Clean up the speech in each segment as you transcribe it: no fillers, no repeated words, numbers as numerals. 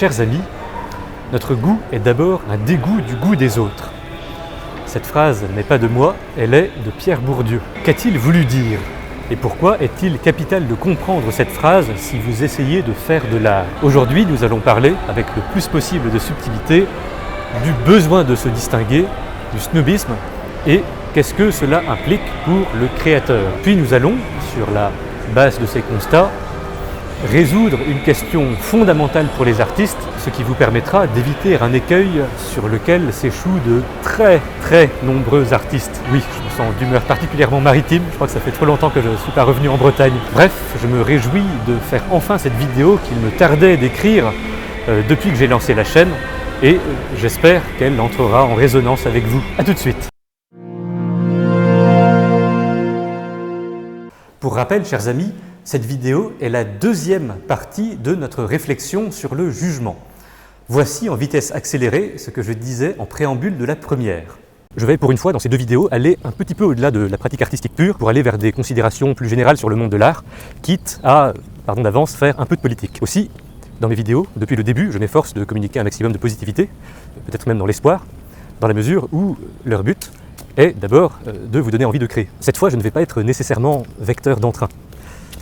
Chers amis, notre goût est d'abord un dégoût du goût des autres. Cette phrase n'est pas de moi, elle est de Pierre Bourdieu. Qu'a-t-il voulu dire? Et pourquoi est-il capital de comprendre cette phrase si vous essayez de faire de l'art? Aujourd'hui, nous allons parler, avec le plus possible de subtilité, du besoin de se distinguer, du snobisme, et qu'est-ce que cela implique pour le créateur. Puis nous allons, sur la base de ces constats, résoudre une question fondamentale pour les artistes, ce qui vous permettra d'éviter un écueil sur lequel s'échouent de très nombreux artistes. Oui, je me sens d'humeur particulièrement maritime, je crois que ça fait trop longtemps que je ne suis pas revenu en Bretagne. Bref, je me réjouis de faire enfin cette vidéo qu'il me tardait d'écrire depuis que j'ai lancé la chaîne, et j'espère qu'elle entrera en résonance avec vous. A tout de suite. Pour rappel, chers amis, cette vidéo est la deuxième partie de notre réflexion sur le jugement. Voici en vitesse accélérée ce que je disais en préambule de la première. Je vais pour une fois dans ces deux vidéos aller un petit peu au-delà de la pratique artistique pure pour aller vers des considérations plus générales sur le monde de l'art, quitte à, pardon d'avance, faire un peu de politique. Aussi, dans mes vidéos, depuis le début, je m'efforce de communiquer un maximum de positivité, peut-être même dans l'espoir, dans la mesure où leur but est d'abord de vous donner envie de créer. Cette fois, je ne vais pas être nécessairement vecteur d'entrain.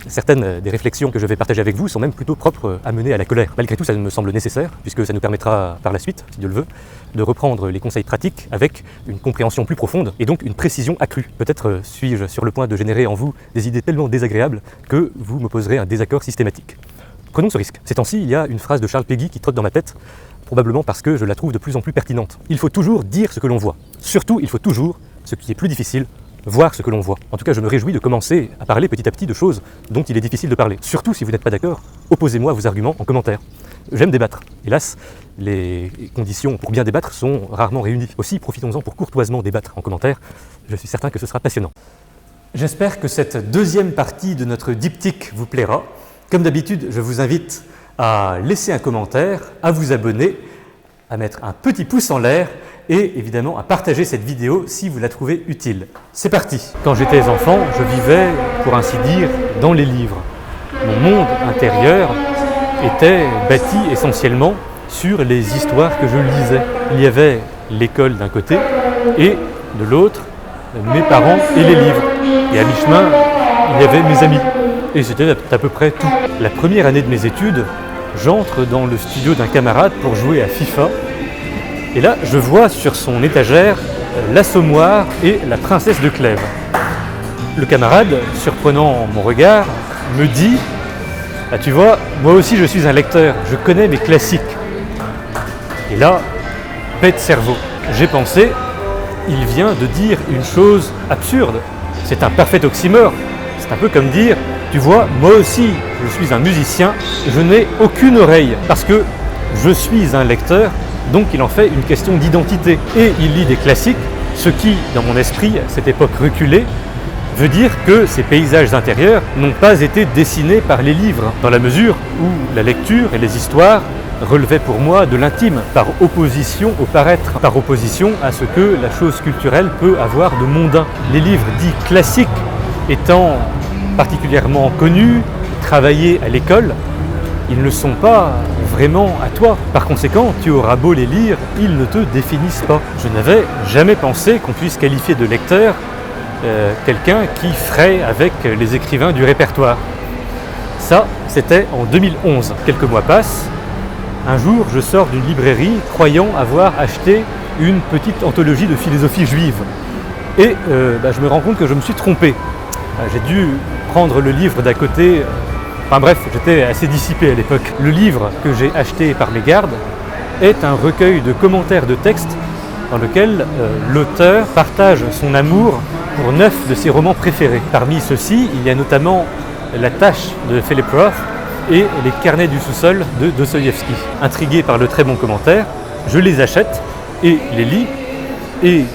Certaines des réflexions que je vais partager avec vous sont même plutôt propres à mener à la colère. Malgré tout, ça me semble nécessaire, puisque ça nous permettra par la suite, si Dieu le veut, de reprendre les conseils pratiques avec une compréhension plus profonde et donc une précision accrue. Peut-être suis-je sur le point de générer en vous des idées tellement désagréables que vous m'opposerez un désaccord systématique. Prenons ce risque. Ces temps-ci, il y a une phrase de Charles Péguy qui trotte dans ma tête, probablement parce que je la trouve de plus en plus pertinente. Il faut toujours dire ce que l'on voit. Surtout, il faut toujours, ce qui est plus difficile, voir ce que l'on voit. En tout cas, je me réjouis de commencer à parler petit à petit de choses dont il est difficile de parler. Surtout si vous n'êtes pas d'accord, opposez-moi vos arguments en commentaire. J'aime débattre. Hélas, les conditions pour bien débattre sont rarement réunies. Aussi, profitons-en pour courtoisement débattre en commentaire. Je suis certain que ce sera passionnant. J'espère que cette deuxième partie de notre diptyque vous plaira. Comme d'habitude, je vous invite à laisser un commentaire, à vous abonner, à mettre un petit pouce en l'air et évidemment à partager cette vidéo si vous la trouvez utile. C'est parti! Quand j'étais enfant, je vivais, pour ainsi dire, dans les livres. Mon monde intérieur était bâti essentiellement sur les histoires que je lisais. Il y avait l'école d'un côté et de l'autre, mes parents et les livres. Et à mi-chemin, il y avait mes amis. Et c'était à peu près tout. La première année de mes études, j'entre dans le studio d'un camarade pour jouer à FIFA. Et là, je vois sur son étagère l'Assommoir et la Princesse de Clèves. Le camarade, surprenant mon regard, me dit « Ah, tu vois, moi aussi je suis un lecteur, je connais mes classiques. » Et là, bête cerveau, j'ai pensé « Il vient de dire une chose absurde. C'est un parfait oxymore. C'est un peu comme dire « Tu vois, moi aussi je suis un musicien, je n'ai aucune oreille parce que je suis un lecteur. » Donc il en fait une question d'identité. Et il lit des classiques, ce qui, dans mon esprit, à cette époque reculée, veut dire que ces paysages intérieurs n'ont pas été dessinés par les livres, dans la mesure où la lecture et les histoires relevaient pour moi de l'intime, par opposition au paraître, par opposition à ce que la chose culturelle peut avoir de mondain. Les livres dits classiques étant particulièrement connus, travaillés à l'école, ils ne sont pas vraiment à toi. Par conséquent, tu auras beau les lire, ils ne te définissent pas. Je n'avais jamais pensé qu'on puisse qualifier de lecteur quelqu'un qui fraye avec les écrivains du répertoire. Ça, c'était en 2011. Quelques mois passent. Un jour, je sors d'une librairie croyant avoir acheté une petite anthologie de philosophie juive. Et je me rends compte que je me suis trompé. J'ai dû prendre le livre d'à côté. Enfin bref, j'étais assez dissipé à l'époque. Le livre que j'ai acheté par mégarde est un recueil de commentaires de textes dans lequel l'auteur partage son amour pour 9 de ses romans préférés. Parmi ceux-ci, il y a notamment La Tâche de Philip Roth et Les Carnets du sous-sol de Dostoïevski. Intrigué par le très bon commentaire, je les achète et les lis et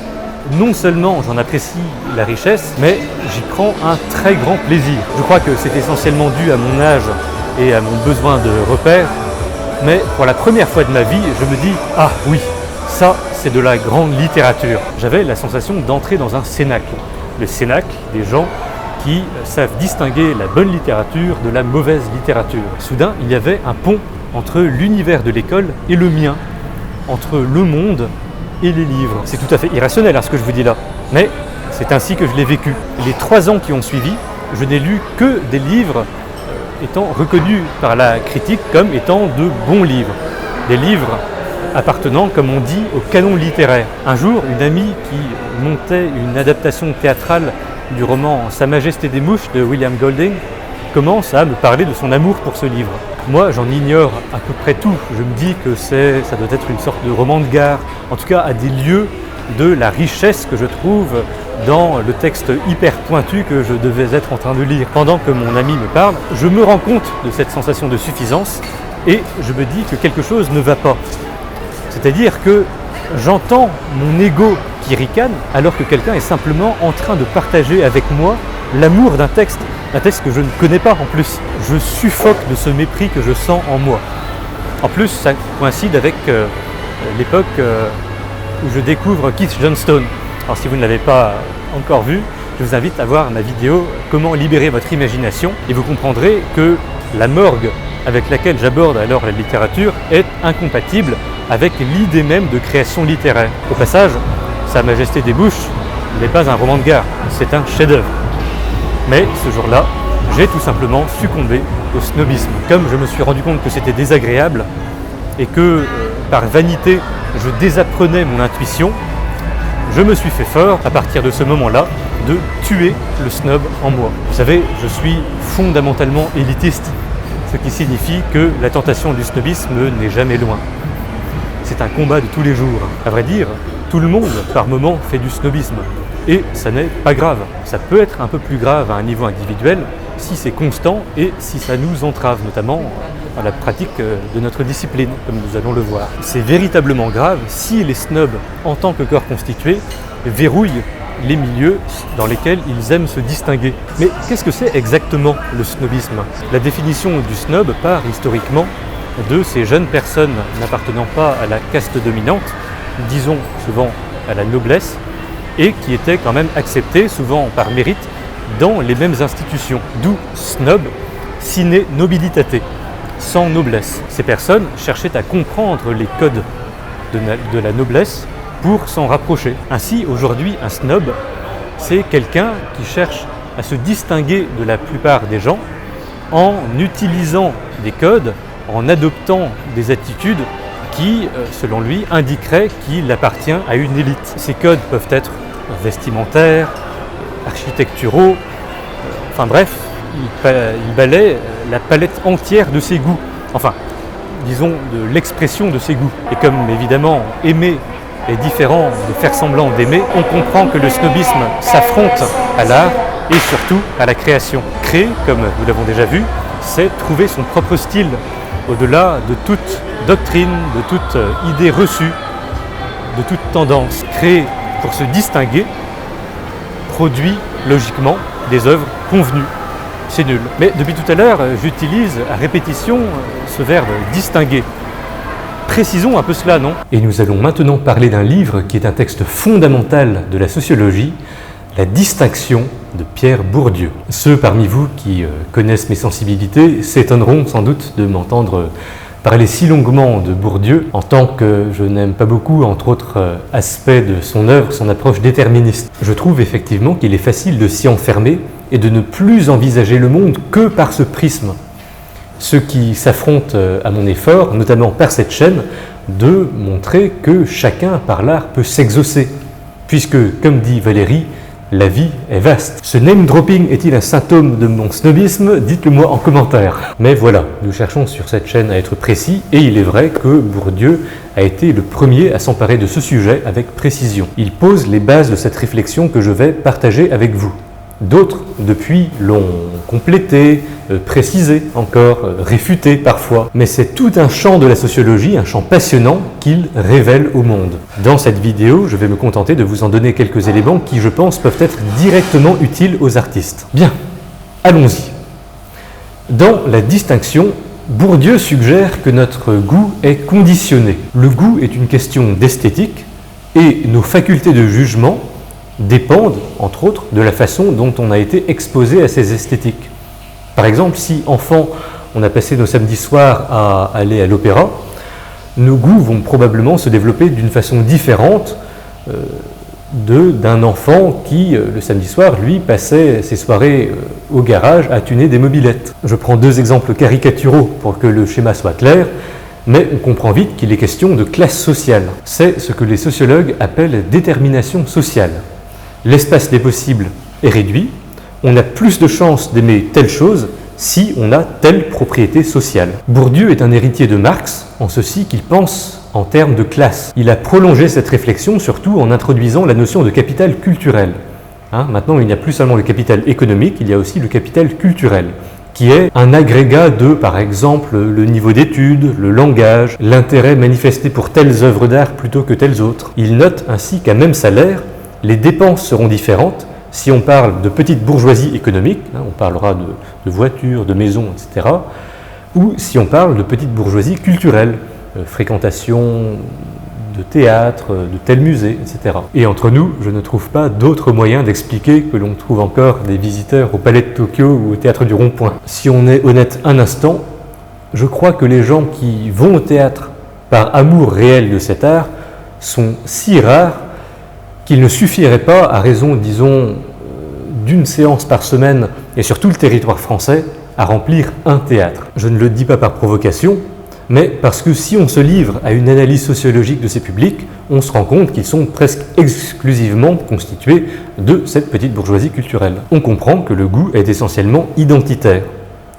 non seulement j'en apprécie la richesse, mais j'y prends un très grand plaisir. Je crois que c'est essentiellement dû à mon âge et à mon besoin de repères, mais pour la première fois de ma vie, je me dis « Ah oui, ça c'est de la grande littérature ». J'avais la sensation d'entrer dans un cénacle. Le cénacle des gens qui savent distinguer la bonne littérature de la mauvaise littérature. Soudain, il y avait un pont entre l'univers de l'école et le mien, entre le monde et les livres. C'est tout à fait irrationnel ce que je vous dis là, mais c'est ainsi que je l'ai vécu. Les 3 ans qui ont suivi, je n'ai lu que des livres étant reconnus par la critique comme étant de bons livres. Des livres appartenant, comme on dit, au canon littéraire. Un jour, une amie qui montait une adaptation théâtrale du roman Sa Majesté des Mouches de William Golding commence à me parler de son amour pour ce livre. Moi, j'en ignore à peu près tout. Je me dis que ça doit être une sorte de roman de gare, en tout cas à des lieux de la richesse que je trouve dans le texte hyper pointu que je devais être en train de lire. Pendant que mon ami me parle, je me rends compte de cette sensation de suffisance et je me dis que quelque chose ne va pas. C'est-à-dire que j'entends mon ego qui ricane alors que quelqu'un est simplement en train de partager avec moi l'amour d'un texte que je ne connais pas en plus. Je suffoque de ce mépris que je sens en moi. En plus, ça coïncide avec l'époque où je découvre Keith Johnstone. Alors si vous ne l'avez pas encore vu, je vous invite à voir ma vidéo « Comment libérer votre imagination » et vous comprendrez que la morgue avec laquelle j'aborde alors la littérature est incompatible avec l'idée même de création littéraire. Au passage, Sa Majesté des Mouches n'est pas un roman de gare, c'est un chef-d'œuvre. Mais ce jour-là, j'ai tout simplement succombé au snobisme. Comme je me suis rendu compte que c'était désagréable et que par vanité, je désapprenais mon intuition, je me suis fait fort, à partir de ce moment-là, de tuer le snob en moi. Vous savez, je suis fondamentalement élitiste, ce qui signifie que la tentation du snobisme n'est jamais loin. C'est un combat de tous les jours. À vrai dire, tout le monde, par moment, fait du snobisme. Et ça n'est pas grave. Ça peut être un peu plus grave à un niveau individuel si c'est constant et si ça nous entrave, notamment dans la pratique de notre discipline, comme nous allons le voir. C'est véritablement grave si les snobs, en tant que corps constitué, verrouillent les milieux dans lesquels ils aiment se distinguer. Mais qu'est-ce que c'est exactement le snobisme? La définition du snob part historiquement de ces jeunes personnes n'appartenant pas à la caste dominante, disons souvent à la noblesse, et qui étaient quand même acceptés, souvent par mérite, dans les mêmes institutions. D'où snob, sine nobilitate, sans noblesse. Ces personnes cherchaient à comprendre les codes de la noblesse pour s'en rapprocher. Ainsi, aujourd'hui, un snob, c'est quelqu'un qui cherche à se distinguer de la plupart des gens en utilisant des codes, en adoptant des attitudes qui, selon lui, indiqueraient qu'il appartient à une élite. Ces codes peuvent être vestimentaires, architecturaux, enfin bref, il balaie la palette entière de ses goûts, enfin, disons de l'expression de ses goûts. Et comme évidemment, aimer est différent de faire semblant d'aimer, on comprend que le snobisme s'affronte à l'art et surtout à la création. Créer, comme nous l'avons déjà vu, c'est trouver son propre style, au-delà de toute doctrine, de toute idée reçue, de toute tendance. Créer pour se distinguer produit logiquement des œuvres convenues. C'est nul. Mais depuis tout à l'heure, j'utilise à répétition ce verbe « distinguer ». Précisons un peu cela, non? Et nous allons maintenant parler d'un livre qui est un texte fondamental de la sociologie, La distinction de Pierre Bourdieu. Ceux parmi vous qui connaissent mes sensibilités s'étonneront sans doute de m'entendre parler si longuement de Bourdieu, en tant que je n'aime pas beaucoup, entre autres aspects de son œuvre, son approche déterministe. Je trouve effectivement qu'il est facile de s'y enfermer et de ne plus envisager le monde que par ce prisme. Ce qui s'affronte à mon effort, notamment par cette chaîne, de montrer que chacun par l'art peut s'exaucer, puisque, comme dit Valérie, la vie est vaste. Ce name-dropping est-il un symptôme de mon snobisme? Dites-le moi en commentaire. Mais voilà, nous cherchons sur cette chaîne à être précis, et il est vrai que Bourdieu a été le premier à s'emparer de ce sujet avec précision. Il pose les bases de cette réflexion que je vais partager avec vous. D'autres, depuis, l'ont complété, précisé encore, réfuté parfois. Mais c'est tout un champ de la sociologie, un champ passionnant qu'il révèle au monde. Dans cette vidéo, je vais me contenter de vous en donner quelques éléments qui, je pense, peuvent être directement utiles aux artistes. Bien, allons-y. Dans la distinction, Bourdieu suggère que notre goût est conditionné. Le goût est une question d'esthétique et nos facultés de jugement dépendent, entre autres, de la façon dont on a été exposé à ces esthétiques. Par exemple, si enfant, on a passé nos samedis soirs à aller à l'opéra, nos goûts vont probablement se développer d'une façon différente d'un enfant qui, le samedi soir, lui, passait ses soirées au garage à tuner des mobylettes. Je prends 2 exemples caricaturaux pour que le schéma soit clair, mais on comprend vite qu'il est question de classe sociale. C'est ce que les sociologues appellent détermination sociale. L'espace des possibles est réduit, on a plus de chances d'aimer telle chose si on a telle propriété sociale. Bourdieu est un héritier de Marx, en ceci qu'il pense en termes de classe. Il a prolongé cette réflexion surtout en introduisant la notion de capital culturel. Maintenant, il n'y a plus seulement le capital économique, il y a aussi le capital culturel, qui est un agrégat de, par exemple, le niveau d'études, le langage, l'intérêt manifesté pour telles œuvres d'art plutôt que telles autres. Il note ainsi qu'à même salaire, les dépenses seront différentes si on parle de petite bourgeoisie économique, on parlera de voitures, de maisons, etc., ou si on parle de petite bourgeoisie culturelle, fréquentation de théâtre, de tel musée, etc. Et entre nous, je ne trouve pas d'autre moyen d'expliquer que l'on trouve encore des visiteurs au Palais de Tokyo ou au Théâtre du Rond-Point. Si on est honnête un instant, je crois que les gens qui vont au théâtre par amour réel de cet art sont si rares qu'il ne suffirait pas, à raison, disons, d'une séance par semaine et sur tout le territoire français, à remplir un théâtre. Je ne le dis pas par provocation, mais parce que si on se livre à une analyse sociologique de ces publics, on se rend compte qu'ils sont presque exclusivement constitués de cette petite bourgeoisie culturelle. On comprend que le goût est essentiellement identitaire.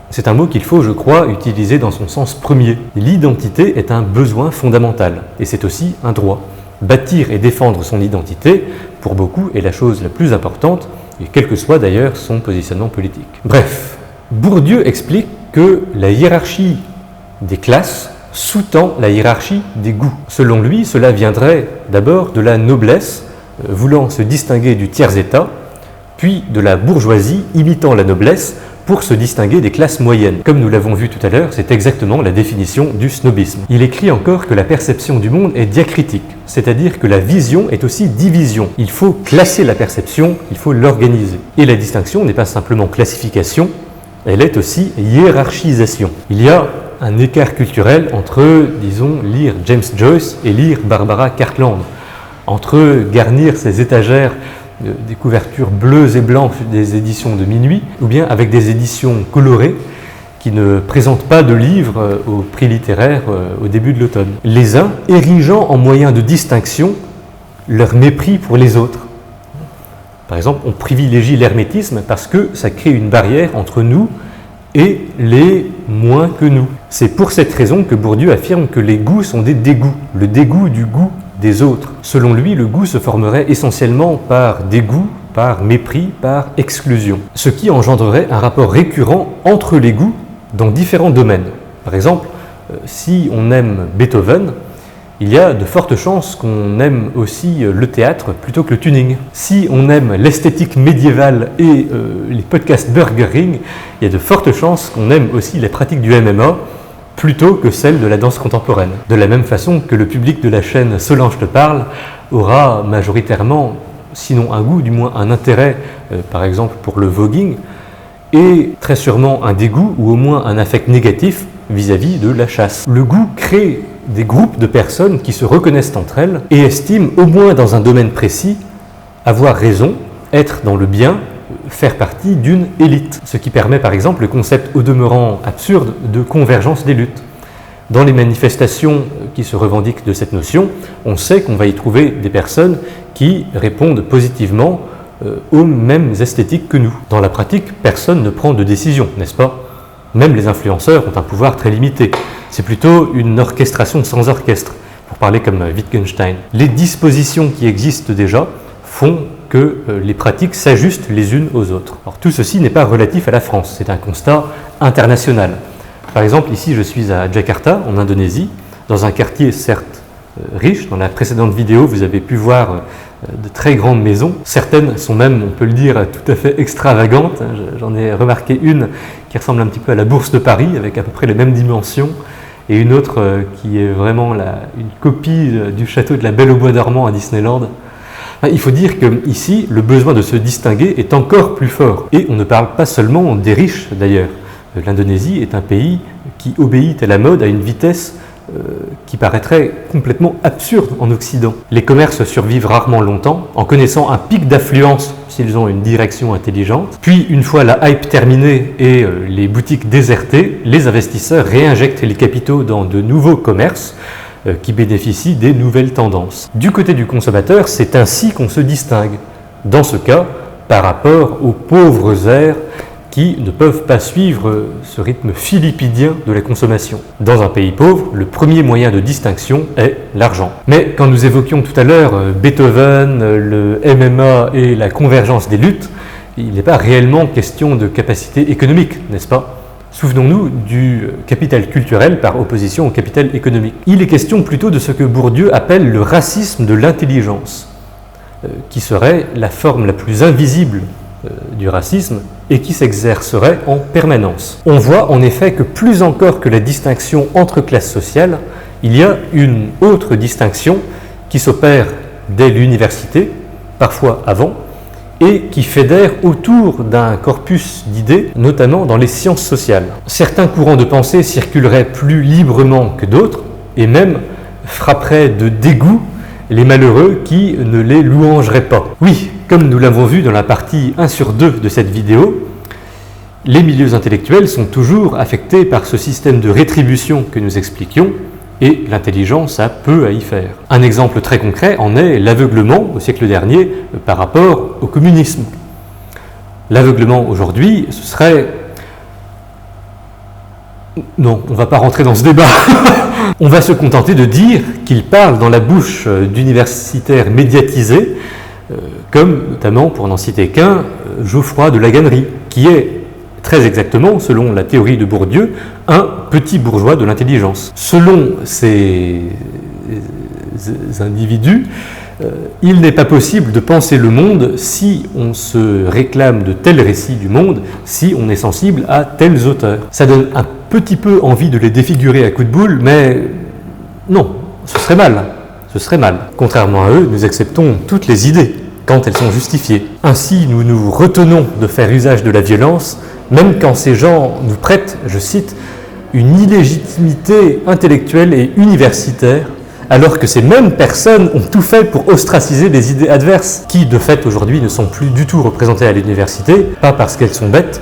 C'est un mot qu'il faut, je crois, utiliser dans son sens premier. L'identité est un besoin fondamental, et c'est aussi un droit. Bâtir et défendre son identité, pour beaucoup, est la chose la plus importante, et quel que soit d'ailleurs son positionnement politique. Bref, Bourdieu explique que la hiérarchie des classes sous-tend la hiérarchie des goûts. Selon lui, cela viendrait d'abord de la noblesse, voulant se distinguer du tiers-état, puis de la bourgeoisie imitant la noblesse pour se distinguer des classes moyennes. Comme nous l'avons vu tout à l'heure, c'est exactement la définition du snobisme. Il écrit encore que la perception du monde est diacritique, c'est-à-dire que la vision est aussi division. Il faut classer la perception, il faut l'organiser. Et la distinction n'est pas simplement classification, elle est aussi hiérarchisation. Il y a un écart culturel entre, disons, lire James Joyce et lire Barbara Cartland, entre garnir ses étagères des couvertures bleues et blanches des éditions de Minuit, ou bien avec des éditions colorées qui ne présentent pas de livres au prix littéraire au début de l'automne. Les uns érigeant en moyen de distinction leur mépris pour les autres. Par exemple, on privilégie l'hermétisme parce que ça crée une barrière entre nous et les moins que nous. C'est pour cette raison que Bourdieu affirme que les goûts sont des dégoûts, le dégoût du goût des autres. Selon lui, le goût se formerait essentiellement par dégoût, par mépris, par exclusion, ce qui engendrerait un rapport récurrent entre les goûts dans différents domaines. Par exemple, si on aime Beethoven, il y a de fortes chances qu'on aime aussi le théâtre plutôt que le tuning. Si on aime l'esthétique médiévale et les podcasts Burger Ring, il y a de fortes chances qu'on aime aussi les pratiques du MMA plutôt que celles de la danse contemporaine. De la même façon que le public de la chaîne Solange te parle aura majoritairement, sinon un goût, du moins un intérêt, par exemple pour le voguing, et très sûrement un dégoût ou au moins un affect négatif vis-à-vis de la chasse. Le goût crée des groupes de personnes qui se reconnaissent entre elles et estiment, au moins dans un domaine précis, avoir raison, être dans le bien, faire partie d'une élite. Ce qui permet par exemple le concept au demeurant absurde de convergence des luttes. Dans les manifestations qui se revendiquent de cette notion, on sait qu'on va y trouver des personnes qui répondent positivement aux mêmes esthétiques que nous. Dans la pratique, personne ne prend de décision, n'est-ce pas ? Même les influenceurs ont un pouvoir très limité. C'est plutôt une orchestration sans orchestre, pour parler comme Wittgenstein. Les dispositions qui existent déjà font que les pratiques s'ajustent les unes aux autres. Alors, tout ceci n'est pas relatif à la France, c'est un constat international. Par exemple, ici je suis à Jakarta, en Indonésie, dans un quartier certes riche. Dans la précédente vidéo, vous avez pu voir de très grandes maisons. Certaines sont même, on peut le dire, tout à fait extravagantes. J'en ai remarqué une qui ressemble un petit peu à la Bourse de Paris, avec à peu près les mêmes dimensions, et une autre qui est vraiment une copie du château de la Belle au Bois dormant à Disneyland. Il faut dire qu'ici, le besoin de se distinguer est encore plus fort. Et on ne parle pas seulement des riches d'ailleurs. L'Indonésie est un pays qui obéit à la mode à une vitesse qui paraîtrait complètement absurde en Occident. Les commerces survivent rarement longtemps, en connaissant un pic d'affluence s'ils ont une direction intelligente. Puis, une fois la hype terminée et les boutiques désertées, les investisseurs réinjectent les capitaux dans de nouveaux commerces qui bénéficient des nouvelles tendances. Du côté du consommateur, c'est ainsi qu'on se distingue. Dans ce cas, par rapport aux pauvres airs qui ne peuvent pas suivre ce rythme philippidien de la consommation. Dans un pays pauvre, le premier moyen de distinction est l'argent. Mais quand nous évoquions tout à l'heure Beethoven, le MMA et la convergence des luttes, il n'est pas réellement question de capacité économique, n'est-ce pas ? Souvenons-nous du capital culturel par opposition au capital économique. Il est question plutôt de ce que Bourdieu appelle le racisme de l'intelligence, qui serait la forme la plus invisible du racisme et qui s'exercerait en permanence. On voit en effet que plus encore que la distinction entre classes sociales, il y a une autre distinction qui s'opère dès l'université, parfois avant, et qui fédère autour d'un corpus d'idées, notamment dans les sciences sociales. Certains courants de pensée circuleraient plus librement que d'autres, et même frapperaient de dégoût les malheureux qui ne les louangeraient pas. Oui, comme nous l'avons vu dans la partie 1 sur 2 de cette vidéo, les milieux intellectuels sont toujours affectés par ce système de rétribution que nous expliquions, et l'intelligence a peu à y faire. Un exemple très concret en est l'aveuglement au siècle dernier par rapport au communisme. L'aveuglement aujourd'hui, ce serait... Non, on ne va pas rentrer dans ce débat. On va se contenter de dire qu'il parle dans la bouche d'universitaires médiatisés, comme notamment, pour n'en citer qu'un, Geoffroy de Laganerie, qui est très exactement, selon la théorie de Bourdieu, un petit bourgeois de l'intelligence. Selon ces individus, il n'est pas possible de penser le monde si on se réclame de tels récits du monde, si on est sensible à tels auteurs. Ça donne un petit peu envie de les défigurer à coups de boule, mais non, ce serait mal. Ce serait mal. Contrairement à eux, nous acceptons toutes les idées quand elles sont justifiées. Ainsi, nous nous retenons de faire usage de la violence, même quand ces gens nous prêtent, je cite, une illégitimité intellectuelle et universitaire, alors que ces mêmes personnes ont tout fait pour ostraciser les idées adverses, qui de fait aujourd'hui ne sont plus du tout représentées à l'université, pas parce qu'elles sont bêtes,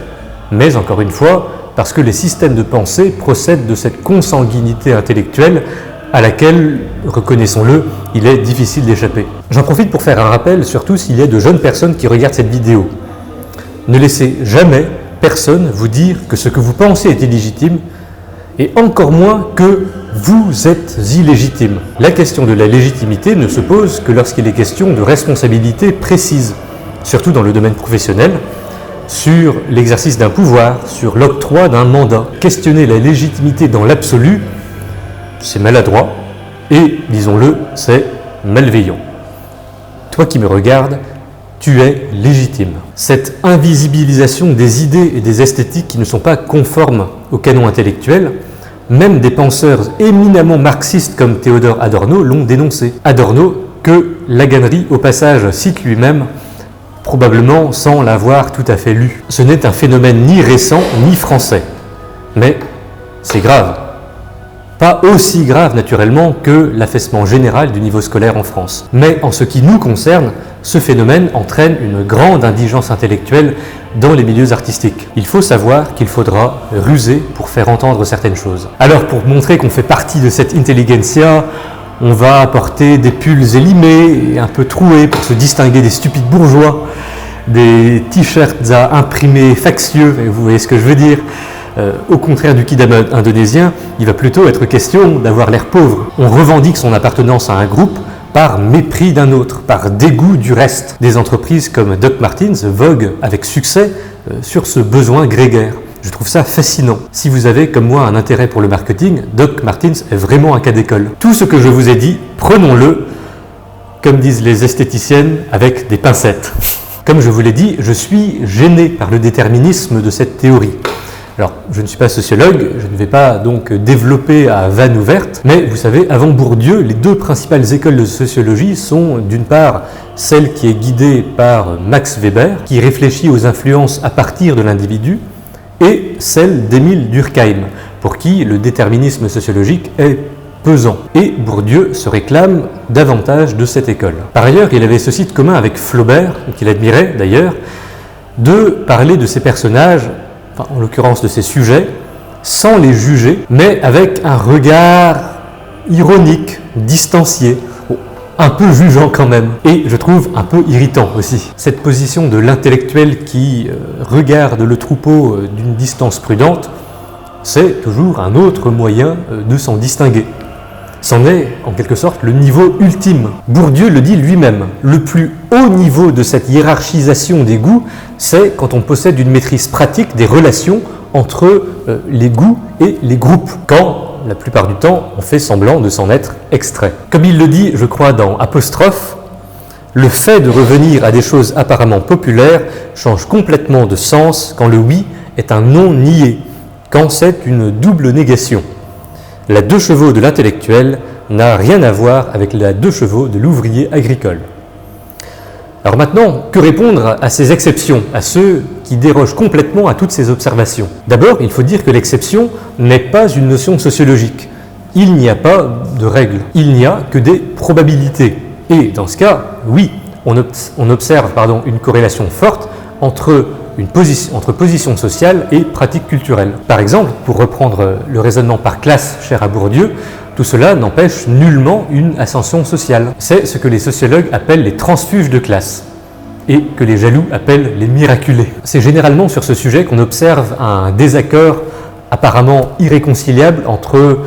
mais encore une fois, parce que les systèmes de pensée procèdent de cette consanguinité intellectuelle à laquelle, reconnaissons-le, il est difficile d'échapper. J'en profite pour faire un rappel, surtout s'il y a de jeunes personnes qui regardent cette vidéo. Ne laissez jamais personne vous dire que ce que vous pensez est illégitime, et encore moins que vous êtes illégitime. La question de la légitimité ne se pose que lorsqu'il est question de responsabilité précise, surtout dans le domaine professionnel, sur l'exercice d'un pouvoir, sur l'octroi d'un mandat. Questionner la légitimité dans l'absolu, c'est maladroit et, disons-le, c'est malveillant. Toi qui me regardes, tu es légitime. Cette invisibilisation des idées et des esthétiques qui ne sont pas conformes au canon intellectuel, même des penseurs éminemment marxistes comme Théodore Adorno l'ont dénoncé. Adorno, que Laganerie, au passage, cite lui-même, probablement sans l'avoir tout à fait lu. Ce n'est un phénomène ni récent ni français, mais c'est grave. Pas aussi grave naturellement que l'affaissement général du niveau scolaire en France. Mais en ce qui nous concerne, ce phénomène entraîne une grande indigence intellectuelle dans les milieux artistiques. Il faut savoir qu'il faudra ruser pour faire entendre certaines choses. Alors pour montrer qu'on fait partie de cette intelligentsia, on va porter des pulls élimés et un peu troués pour se distinguer des stupides bourgeois, des t-shirts à imprimer factieux, vous voyez ce que je veux dire. Au contraire du kidam indonésien, il va plutôt être question d'avoir l'air pauvre. On revendique son appartenance à un groupe par mépris d'un autre, par dégoût du reste. Des entreprises comme Doc Martens voguent avec succès sur ce besoin grégaire. Je trouve ça fascinant. Si vous avez, comme moi, un intérêt pour le marketing, Doc Martens est vraiment un cas d'école. Tout ce que je vous ai dit, prenons-le, comme disent les esthéticiennes, avec des pincettes. Comme je vous l'ai dit, je suis gêné par le déterminisme de cette théorie. Alors, je ne suis pas sociologue, je ne vais pas donc développer à vanne ouverte, mais vous savez, avant Bourdieu, les deux principales écoles de sociologie sont d'une part celle qui est guidée par Max Weber, qui réfléchit aux influences à partir de l'individu, et celle d'Émile Durkheim, pour qui le déterminisme sociologique est pesant. Et Bourdieu se réclame davantage de cette école. Par ailleurs, il avait ceci de commun avec Flaubert, qu'il admirait d'ailleurs, de parler de ses personnages, enfin, en l'occurrence de ses sujets, sans les juger, mais avec un regard ironique, distancié, un peu jugeant quand même, et je trouve un peu irritant aussi. Cette position de l'intellectuel qui regarde le troupeau d'une distance prudente, c'est toujours un autre moyen de s'en distinguer. C'en est, en quelque sorte, le niveau ultime. Bourdieu le dit lui-même, le plus haut niveau de cette hiérarchisation des goûts, c'est quand on possède une maîtrise pratique des relations entre les goûts et les groupes, quand, la plupart du temps, on fait semblant de s'en être extrait. Comme il le dit, je crois, dans Apostrophe, le fait de revenir à des choses apparemment populaires change complètement de sens quand le oui est un non nié, quand c'est une double négation. La 2 chevaux de l'intellectuel n'a rien à voir avec la 2 chevaux de l'ouvrier agricole. Alors maintenant, que répondre à ces exceptions, à ceux qui dérogent complètement à toutes ces observations? D'abord, il faut dire que l'exception n'est pas une notion sociologique. Il n'y a pas de règles, il n'y a que des probabilités. Et dans ce cas, oui, on observe une corrélation forte entre position sociale et pratique culturelle. Par exemple, pour reprendre le raisonnement par classe cher à Bourdieu, tout cela n'empêche nullement une ascension sociale. C'est ce que les sociologues appellent les transfuges de classe et que les jaloux appellent les miraculés. C'est généralement sur ce sujet qu'on observe un désaccord apparemment irréconciliable entre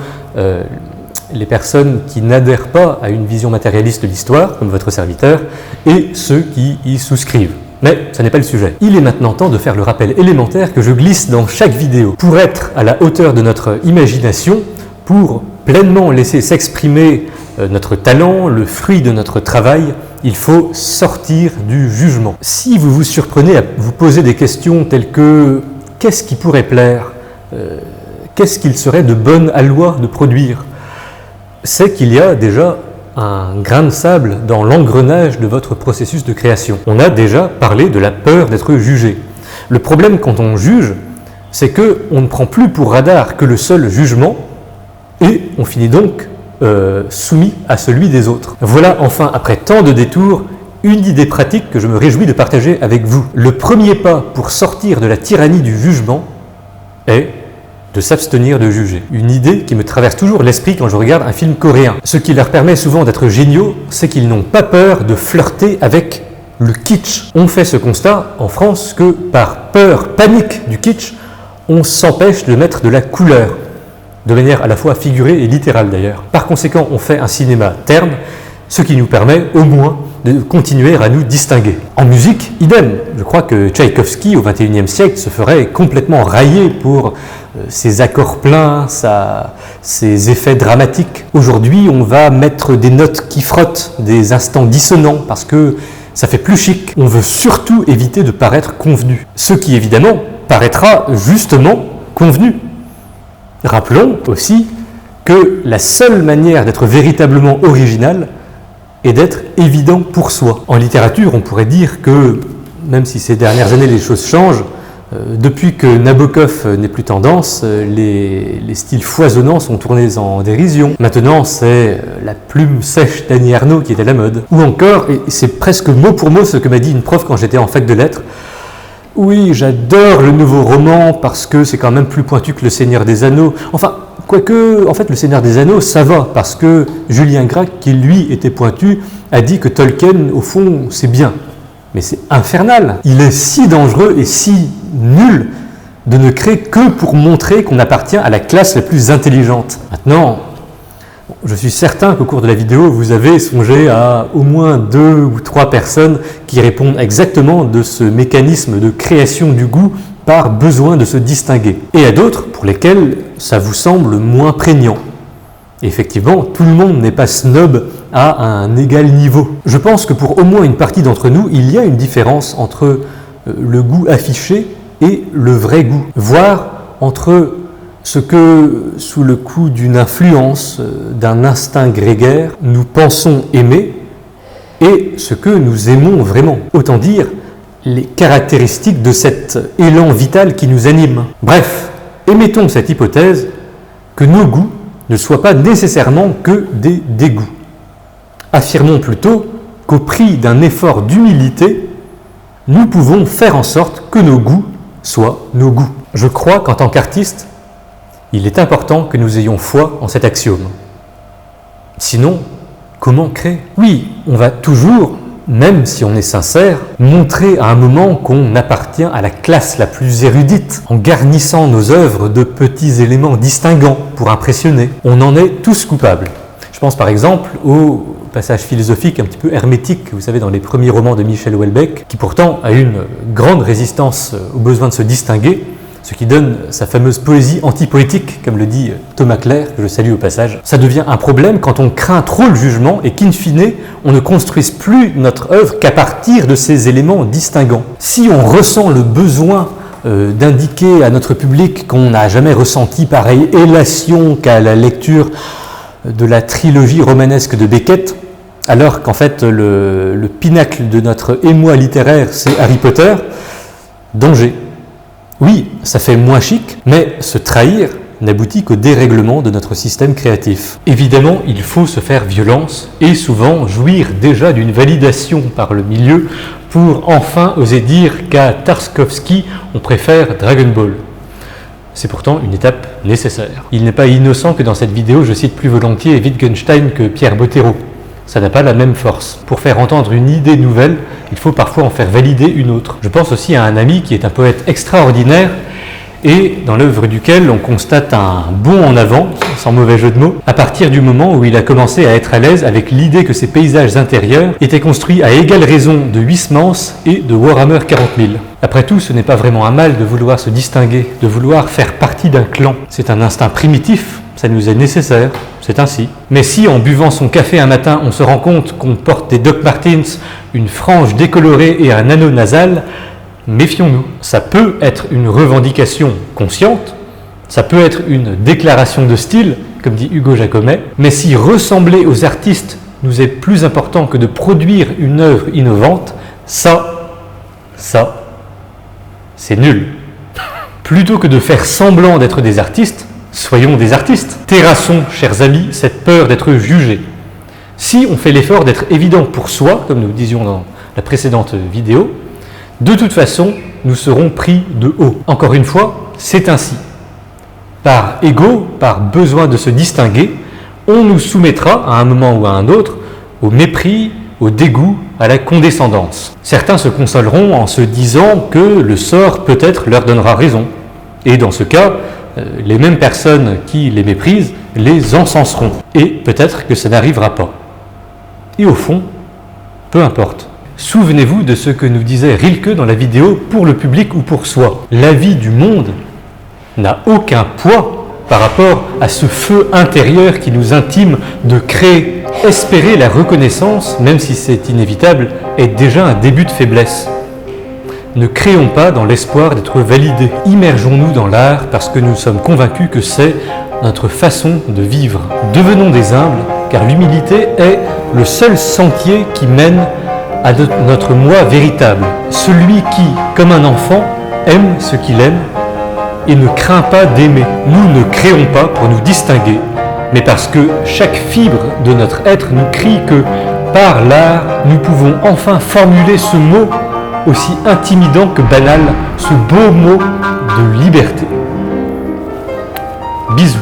les personnes qui n'adhèrent pas à une vision matérialiste de l'histoire, comme votre serviteur, et ceux qui y souscrivent. Mais ce n'est pas le sujet. Il est maintenant temps de faire le rappel élémentaire que je glisse dans chaque vidéo. Pour être à la hauteur de notre imagination, pour pleinement laisser s'exprimer notre talent, le fruit de notre travail, il faut sortir du jugement. Si vous vous surprenez à vous poser des questions telles que « qu'est-ce qui pourrait plaire ? Qu'est-ce qu'il serait de bonne aloi de produire ?» c'est qu'il y a déjà un grain de sable dans l'engrenage de votre processus de création. On a déjà parlé de la peur d'être jugé. Le problème quand on juge, c'est qu'on ne prend plus pour radar que le seul jugement et on finit donc soumis à celui des autres. Voilà enfin, après tant de détours, une idée pratique que je me réjouis de partager avec vous. Le premier pas pour sortir de la tyrannie du jugement est de s'abstenir de juger. Une idée qui me traverse toujours l'esprit quand je regarde un film coréen. Ce qui leur permet souvent d'être géniaux, c'est qu'ils n'ont pas peur de flirter avec le kitsch. On fait ce constat en France que par peur panique du kitsch, on s'empêche de mettre de la couleur, de manière à la fois figurée et littérale d'ailleurs. Par conséquent, on fait un cinéma terne, ce qui nous permet au moins de continuer à nous distinguer. En musique, idem. Je crois que Tchaïkovski, au XXIe siècle, se ferait complètement railler pour ses accords pleins, ses effets dramatiques. Aujourd'hui, on va mettre des notes qui frottent, des instants dissonants, parce que ça fait plus chic. On veut surtout éviter de paraître convenu. Ce qui, évidemment, paraîtra justement convenu. Rappelons aussi que la seule manière d'être véritablement original est d'être évident pour soi. En littérature, on pourrait dire que, même si ces dernières années les choses changent, depuis que Nabokov n'est plus tendance, les styles foisonnants sont tournés en dérision. Maintenant, c'est la plume sèche d'Annie Ernaux qui est à la mode. Ou encore, et c'est presque mot pour mot ce que m'a dit une prof quand j'étais en fac de lettres, oui, j'adore le nouveau roman parce que c'est quand même plus pointu que Le Seigneur des Anneaux. Enfin, quoique, en fait, Le Seigneur des Anneaux, ça va, parce que Julien Gracq, qui lui était pointu, a dit que Tolkien, au fond, c'est bien. Mais c'est infernal. Il est si dangereux et si nul de ne créer que pour montrer qu'on appartient à la classe la plus intelligente. Maintenant, je suis certain qu'au cours de la vidéo, vous avez songé à au moins 2 ou 3 personnes qui répondent exactement de ce mécanisme de création du goût par besoin de se distinguer. Et à d'autres pour lesquels ça vous semble moins prégnant. Et effectivement, tout le monde n'est pas snob à un égal niveau. Je pense que pour au moins une partie d'entre nous, il y a une différence entre le goût affiché et le vrai goût, voire entre ce que, sous le coup d'une influence, d'un instinct grégaire, nous pensons aimer et ce que nous aimons vraiment. Autant dire, les caractéristiques de cet élan vital qui nous anime. Bref, émettons cette hypothèse que nos goûts ne soient pas nécessairement que des dégoûts. Affirmons plutôt qu'au prix d'un effort d'humilité, nous pouvons faire en sorte que nos goûts soient nos goûts. Je crois qu'en tant qu'artiste, il est important que nous ayons foi en cet axiome. Sinon, comment créer? Oui, on va toujours, même si on est sincère, montrer à un moment qu'on appartient à la classe la plus érudite, en garnissant nos œuvres de petits éléments distinguants pour impressionner. On en est tous coupables. Je pense par exemple au passage philosophique un petit peu hermétique, vous savez, dans les premiers romans de Michel Houellebecq, qui pourtant a une grande résistance au besoin de se distinguer, ce qui donne sa fameuse poésie antipoétique, comme le dit Thomas Clair, que je salue au passage. Ça devient un problème quand on craint trop le jugement et qu'in fine, on ne construise plus notre œuvre qu'à partir de ces éléments distinguants. Si on ressent le besoin d'indiquer à notre public qu'on n'a jamais ressenti pareille élation qu'à la lecture de la trilogie romanesque de Beckett, alors qu'en fait le pinacle de notre émoi littéraire c'est Harry Potter, danger. Oui, ça fait moins chic, mais se trahir n'aboutit qu'au dérèglement de notre système créatif. Évidemment, il faut se faire violence et souvent jouir déjà d'une validation par le milieu pour enfin oser dire qu'à Tarkovsky, on préfère Dragon Ball. C'est pourtant une étape nécessaire. Il n'est pas innocent que dans cette vidéo, je cite plus volontiers Wittgenstein que Pierre Bottero. Ça n'a pas la même force. Pour faire entendre une idée nouvelle, il faut parfois en faire valider une autre. Je pense aussi à un ami qui est un poète extraordinaire et dans l'œuvre duquel on constate un bond en avant, sans mauvais jeu de mots, à partir du moment où il a commencé à être à l'aise avec l'idée que ses paysages intérieurs étaient construits à égale raison de Huysmans et de Warhammer 40 000. Après tout, ce n'est pas vraiment un mal de vouloir se distinguer, de vouloir faire partie d'un clan. C'est un instinct primitif, ça nous est nécessaire, c'est ainsi. Mais si en buvant son café un matin, on se rend compte qu'on porte des Doc Martens, une frange décolorée et un anneau nasal, méfions-nous. Ça peut être une revendication consciente, ça peut être une déclaration de style, comme dit Hugo Jacomet, mais si ressembler aux artistes nous est plus important que de produire une œuvre innovante, ça, c'est nul. Plutôt que de faire semblant d'être des artistes, soyons des artistes. Terrassons, chers amis, cette peur d'être jugés. Si on fait l'effort d'être évident pour soi, comme nous disions dans la précédente vidéo, de toute façon, nous serons pris de haut. Encore une fois, c'est ainsi. Par ego, par besoin de se distinguer, on nous soumettra à un moment ou à un autre au mépris, au dégoût, à la condescendance. Certains se consoleront en se disant que le sort peut-être leur donnera raison. Et dans ce cas, les mêmes personnes qui les méprisent les encenseront. Et peut-être que ça n'arrivera pas. Et au fond, peu importe. Souvenez-vous de ce que nous disait Rilke dans la vidéo « Pour le public ou pour soi ». La vie du monde n'a aucun poids par rapport à ce feu intérieur qui nous intime de créer. Espérer la reconnaissance, même si c'est inévitable, est déjà un début de faiblesse. Ne créons pas dans l'espoir d'être validés. Immergeons-nous dans l'art parce que nous sommes convaincus que c'est notre façon de vivre. Devenons des humbles, car l'humilité est le seul sentier qui mène à notre moi véritable. Celui qui, comme un enfant, aime ce qu'il aime et ne craint pas d'aimer. Nous ne créons pas pour nous distinguer, mais parce que chaque fibre de notre être nous crie que, par l'art, nous pouvons enfin formuler ce mot aussi intimidant que banal, ce beau mot de liberté. Bisous.